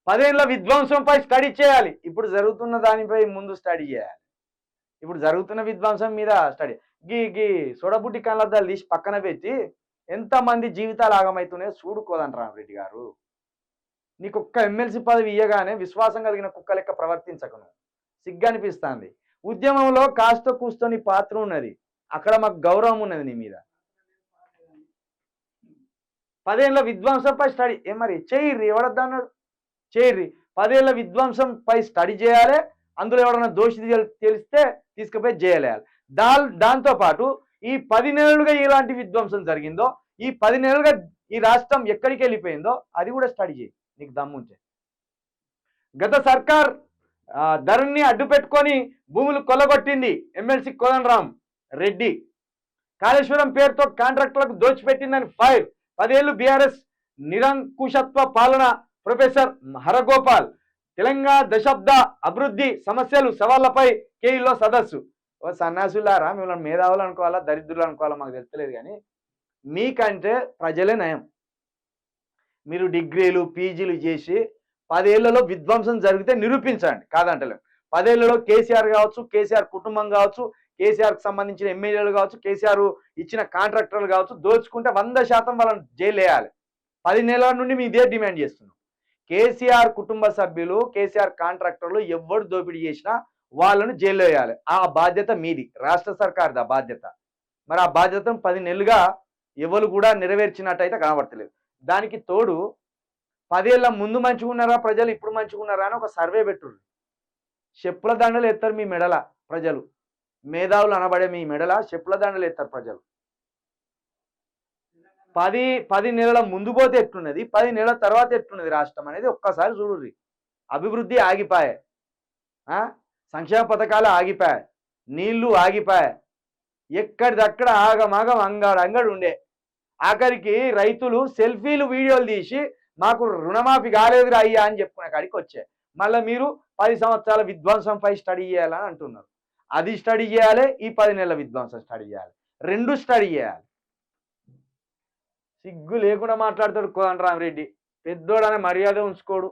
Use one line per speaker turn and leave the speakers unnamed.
10 ఏళ్ల విధ్వంసంపై స్టడీ చేయాలి. ఇప్పుడు జరుగుతున్న దానిపై ముందు స్టడీ చేయాలి. ఇప్పుడు జరుగుతున్న విధ్వంసం మీద స్టడీ. గీ గీ సొడబుడ్డి కళ్ళద్దాలు తీసి పక్కన పెట్టి ఎంతమంది జీవితాలు ఆగమవుతున్నాయో చూడు కోదండరామిరెడ్డి గారు. నీకు ఒక్క ఎమ్మెల్సీ పదవి ఇయ్యగానే విశ్వాసం కలిగిన కుక్క లెక్క ప్రవర్తించకు నువ్వు. సిగ్గనిపిస్తాంది. ఉద్యమంలో కాస్త కూస్తో నీ పాత్ర ఉన్నది. అక్కడ మాకు గౌరవం ఉన్నది నీ మీద. 10 ఏళ్ల విధ్వంసంపై స్టడీ మరి చెయ్యిర్రి, ఎవడద్దా అన్నాడు? చెయ్యిర్రి. 10 ఏళ్ల విధ్వంసంపై స్టడీ చేయాలి. అందులో ఎవడన్నా దోషి తెలిస్తే తీసుకుపోయి జైలేయాలి. దాంతోపాటు ఈ 10 నెలలుగా ఎలాంటి విధ్వంసం జరిగిందో, ఈ 10 నెలలుగా ఈ రాష్ట్రం ఎక్కడికి వెళ్ళిపోయిందో అది కూడా స్టడీ చేయి నీకు దమ్ముంటే. గత సర్కార్ ధరణిని అడ్డు పెట్టుకొని భూములు కొల్లగొట్టింది ఎమ్మెల్సీ కోదండరాం రెడ్డి. కాళేశ్వరం పేరుతో కాంట్రాక్టర్లకు దోచిపెట్టిందని ఫైర్. 10 ఏళ్లు బీఆర్ఎస్ నిరంకుశత్వ పాలన. ప్రొఫెసర్ హరగోపాల్. తెలంగాణ దశాబ్ద అభివృద్ధి సమస్యలు సవాళ్లపై కేఈలో సదస్సు. ఓ సన్నాసులారా, మిమ్మల్ని మేధావులు అనుకోవాలా దరిద్రులు అనుకోవాలా మాకు తెలుస్తలేదు, కానీ మీకంటే ప్రజలే నయం. మీరు డిగ్రీలు పీజీలు చేసి 10 ఏళ్లలో విధ్వంసం జరిగితే నిరూపించండి, కాదంటలేం. 10 ఏళ్లలో కేసీఆర్ కావచ్చు, కేసీఆర్ కుటుంబం కావచ్చు, కేసీఆర్కి సంబంధించిన ఎమ్మెల్యేలు కావచ్చు, కేసీఆర్ ఇచ్చిన కాంట్రాక్టర్లు కావచ్చు, దోచుకుంటే 100% వాళ్ళని జైలు వేయాలి. 10 నెలల నుండి మీ ఇదే డిమాండ్ చేస్తున్నాం. కేసీఆర్ కుటుంబ సభ్యులు, కేసీఆర్ కాంట్రాక్టర్లు ఎవరు దోపిడీ చేసినా వాళ్ళను జైల్లో వేయాలి. ఆ బాధ్యత మీది, రాష్ట్ర సర్కార్ది ఆ బాధ్యత. మరి ఆ బాధ్యతను 10 నెలలుగా ఎవరు కూడా నెరవేర్చినట్టయితే కనబడతలేదు. దానికి తోడు 10 ఏళ్ల ముందు మంచిగున్నారా ప్రజలు, ఇప్పుడు మంచిగున్నారా అని ఒక సర్వే పెట్టుర్రు. చెప్పుల దండలు ఎత్తారు మీ మెడల ప్రజలు. మేధావులు అనబడే మీ మెడల చెప్పుల దండలు ఎత్తారు ప్రజలు. 10 నెలల ముందు పోతే ఎట్లున్నది, 10 నెలల తర్వాత ఎట్లున్నది రాష్ట్రం అనేది ఒక్కసారి చూడుర్రి. అభివృద్ధి ఆగిపాయే, సంక్షేమ పథకాలు ఆగిపాయే, నీళ్లు ఆగిపాయే, ఎక్కడిదక్కడ ఆగమాగం అంగడు ఉండే. ఆఖరికి రైతులు సెల్ఫీలు వీడియోలు తీసి మాకు రుణమాఫీ కాలేదురా అయ్యా అని చెప్పుకునే కాడికి వచ్చాయి. మళ్ళీ మీరు 10 సంవత్సరాల విధ్వంసంపై స్టడీ చేయాలని అంటున్నారు. అది స్టడీ చేయాలి, ఈ 10 నెలల విధ్వంసం స్టడీ చేయాలి, రెండు స్టడీ చేయాలి. సిగ్గు లేకుండా మాట్లాడతాడు కోదండరామిరెడ్డి. పెద్దోడనే మర్యాద ఉంచుకోడు.